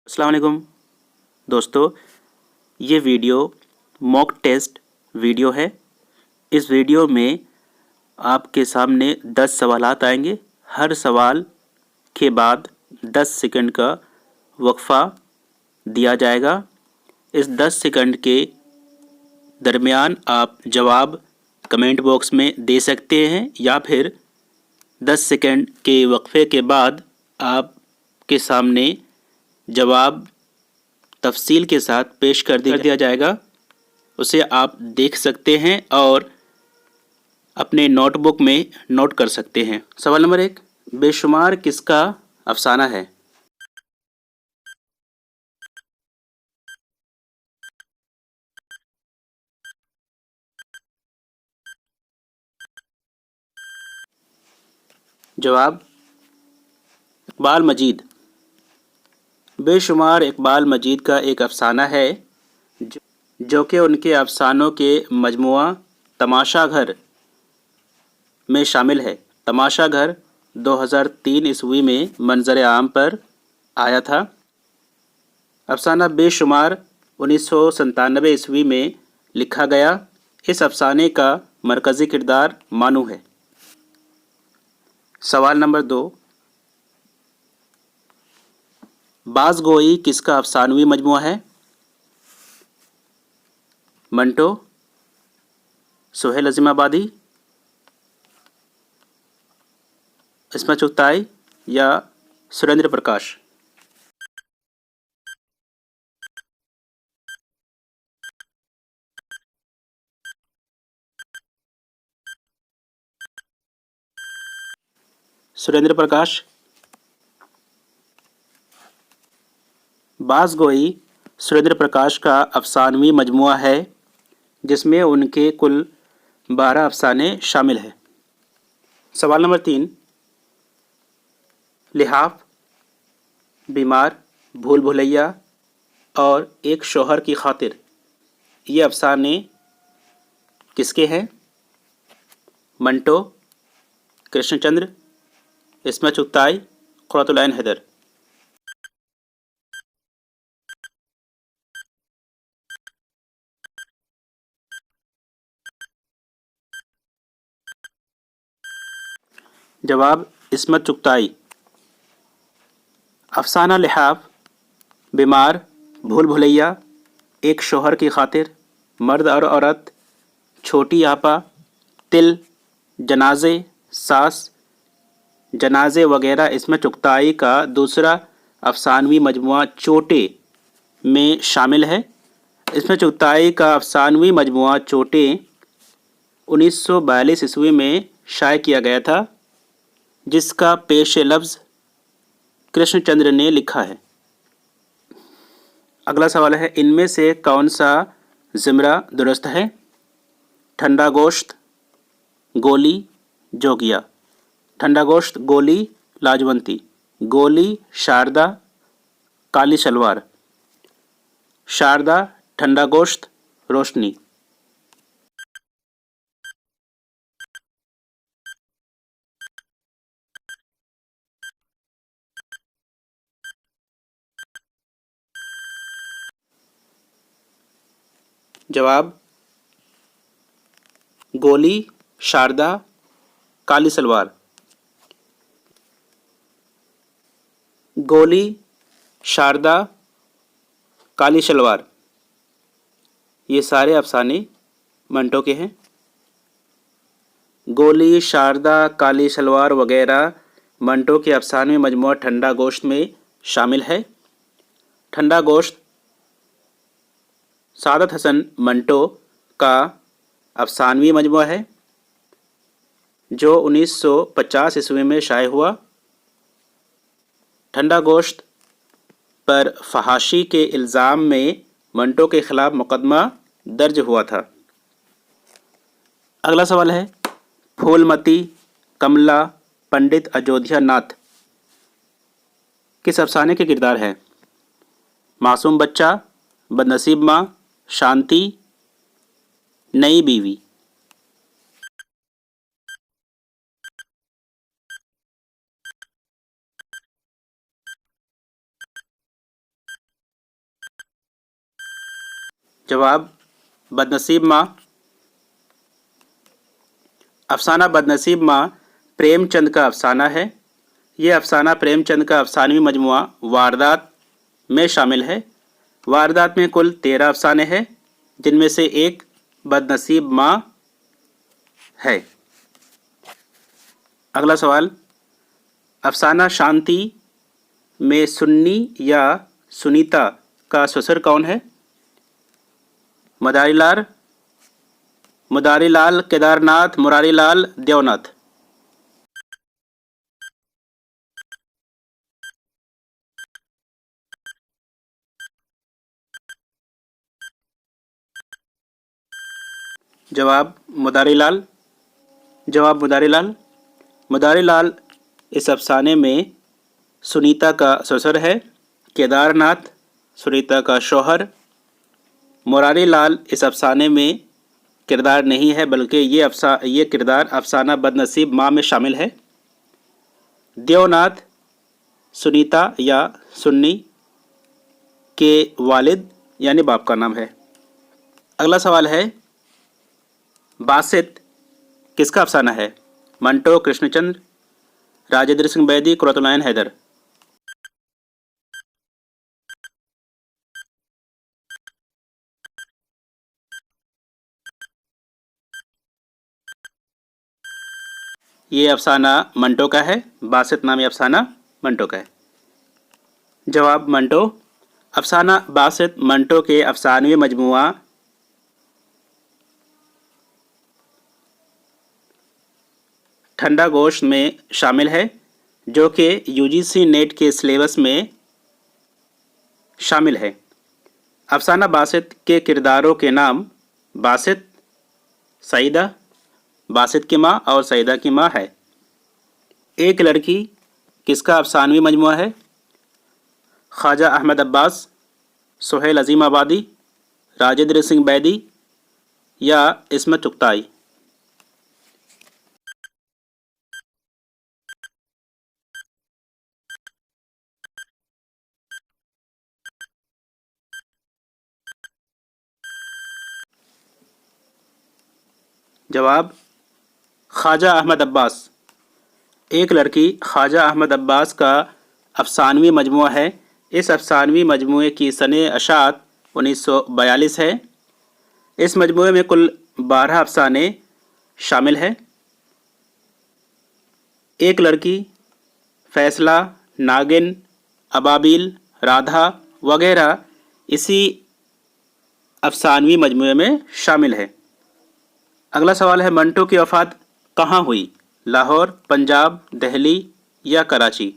अस्सलाम वालेकुम दोस्तों, ये वीडियो मॉक टेस्ट वीडियो है। इस वीडियो में आपके सामने 10 सवालात आएंगे। हर सवाल के बाद 10 सेकंड का वक्फा दिया जाएगा। इस 10 सेकंड के दरमियान आप जवाब कमेंट बॉक्स में दे सकते हैं या फिर 10 सेकंड के वक्फे के बाद आपके सामने जवाब तफसील के साथ पेश कर दिया जाएगा। उसे आप देख सकते हैं और अपने नोटबुक में नोट कर सकते हैं। सवाल नंबर 1, बेशुमार किसका अफसाना है? जवाब इकबाल मजीद। बेशुमार इकबाल मजीद का एक अफसाना है जो कि उनके अफसानों के मजमुआ तमाशा घर में शामिल है। तमाशा घर 2003 ईस्वी में मंजर आम पर आया था। अफसाना बेशुमार 1997 ईस्वी में लिखा गया। इस अफसाने का मरकज़ी किरदार मानू है। सवाल नंबर 2, बाज़गोई किसका अफसानवी मजमुआ है? मंटो, सुहेल अज़ीमाबादी, इस्मत चुगताई या सुरेंद्र प्रकाश? सुरेंद्र प्रकाश। बाज़गोई सुरेंद्र प्रकाश का अफसानवी मजमुआ है जिसमें उनके कुल 12 अफसाने शामिल हैं। सवाल नंबर 3, लिहाफ, बीमार, भूल भुलैया और एक शौहर की खातिर, ये अफसाने किसके हैं? मंटो, कृष्णचंद्र, इस्मत चुगताई, क़ुर्रतुल ऐन हैदर? जवाब इस्मत चुगताई। अफसाना लिहाफ, बीमार, भूल भुलैया, एक शौहर की खातिर, मर्द और औरत, छोटी आपा, तिल, जनाजे, सास, जनाजे वगैरह इस्मत चुगताई का दूसरा अफसानवी मजमुआ चोटे में शामिल है। इस्मत चुगताई का अफसानवी मजमुआ चोटे 1942 ईस्वी में शाये किया गया था, जिसका पेश लफ्ज़ कृष्णचंद्र ने लिखा है। अगला सवाल है, इनमें से कौन सा ज़िमरा दुरुस्त है? ठंडा गोश्त, गोली, जोगिया। ठंडा गोश्त, गोली, लाजवंती। गोली, शारदा, काली शलवार। शारदा, ठंडा गोश्त, रोशनी। जवाब गोली, शारदा, काली सलवार। गोली, शारदा, काली शलवार, ये सारे अफसाने मंटो के हैं। गोली, शारदा, काली शलवार वगैरह मंटो के अफसाने मजमुआ ठंडा गोश्त में शामिल है। ठंडा गोश्त सादत हसन मंटो का अफसानवी मजमुआ है जो 1950 ईस्वी में शाये हुआ। ठंडा गोश्त पर फहाशी के इल्ज़ाम में मंटो के ख़िलाफ़ मुकदमा दर्ज हुआ था। अगला सवाल है, फूलमती, कमला, पंडित अयोध्या नाथ किस अफसाने के किरदार हैं? मासूम बच्चा, बदनसीब माँ, शांति, नई बीवी। जवाब बदनसीब माँ। अफसाना बदनसीब माँ प्रेमचंद का अफसाना है। ये अफसाना प्रेमचंद का अफसानवी मजमुआ वारदात में शामिल है। वारदात में कुल 13 अफसाने हैं, जिनमें से एक बदनसीब माँ है। अगला सवाल, अफसाना शांति में सुन्नी या सुनीता का ससुर कौन है? मदारीलाल, मुदारीलाल, केदारनाथ, मुरारीलाल, देवनाथ। जवाब मुदारीलाल। जवाब मुदारीलाल। मुदारीलाल इस अफसाने में सुनीता का ससुर है। केदारनाथ सुनीता का शौहर। मुरारीलाल इस अफसाने में किरदार नहीं है, बल्कि ये किरदार अफसाना बदनसीब माँ में शामिल है। देवनाथ सुनीता या सुन्नी के वालिद यानी बाप का नाम है। अगला सवाल है, बासित किसका अफसाना है? मंटो, कृष्णचंद्र, राजेंद्र सिंह बैदी, कुर्रतुल-आइन हैदर। ये अफसाना मंटो का है। बासित नामी अफसाना मंटो का है। जवाब मंटो। अफसाना बासित मंटो के अफसानवी मजमुआ ठंडा गोश्त में शामिल है, जो कि यूजीसी नेट के सिलेबस में शामिल है। अफसाना बासित के किरदारों के नाम बासित, सईदा, बासित की माँ और सईदा की माँ है। एक लड़की किसका अफसानवी मजमुआ है? ख्वाजा अहमद अब्बास, सुहेल अजीम आबादी, राजेंद्र सिंह बैदी या इस्मत चुगताई। जवाब ख्वाजा अहमद अब्बास। एक लड़की ख्वाजा अहमद अब्बास का अफसानवी मजमुआ है। इस अफसानवी मजमुए की सने अशात 1942 है। इस मजमुए में कुल 12 अफसाने शामिल हैं। एक लड़की, फैसला, नागिन, अबाबिल, राधा वगैरह इसी अफसानवी मजमुए में शामिल है। अगला सवाल है, मंटो की वफ़ात कहाँ हुई? लाहौर, पंजाब, दिल्ली या कराची?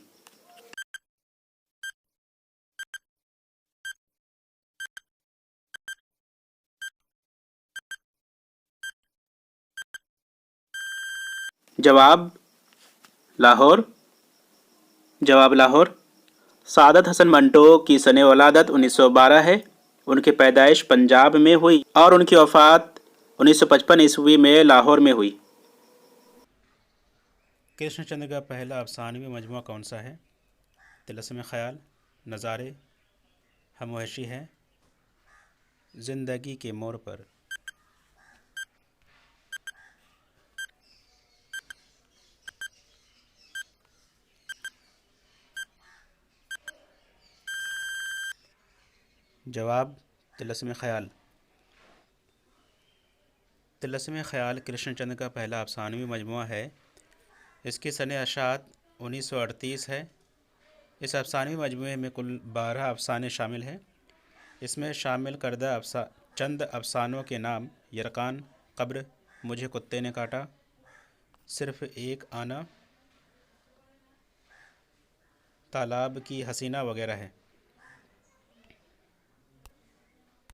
जवाब लाहौर। जवाब लाहौर। सादत हसन मंटो की सने वलादत 1912 है। उनकी पैदाइश पंजाब में हुई और उनकी वफ़ात 1955 ईस्वी में लाहौर में हुई। कृष्णचंद्र का पहला अफसानवी मजमुआ कौन सा है? तिलस्म ख़याल, नज़ारे, हमवहशी है, ज़िंदगी के मोड़ पर। जवाब तिलस्म ख़याल। तिलस्म ख़याल कृष्णचंद्र का पहला अफसानवी मजमुआ है। इसकी सने अशात 1938 है। इस अफसानवी मजमुए में कुल 12 अफसाने शामिल हैं। इसमें शामिल करदा चंद अफसानों के नाम यरकान, कब्र, मुझे कुत्ते ने काटा, सिर्फ़ एक आना, तालाब की हसीना वगैरह है।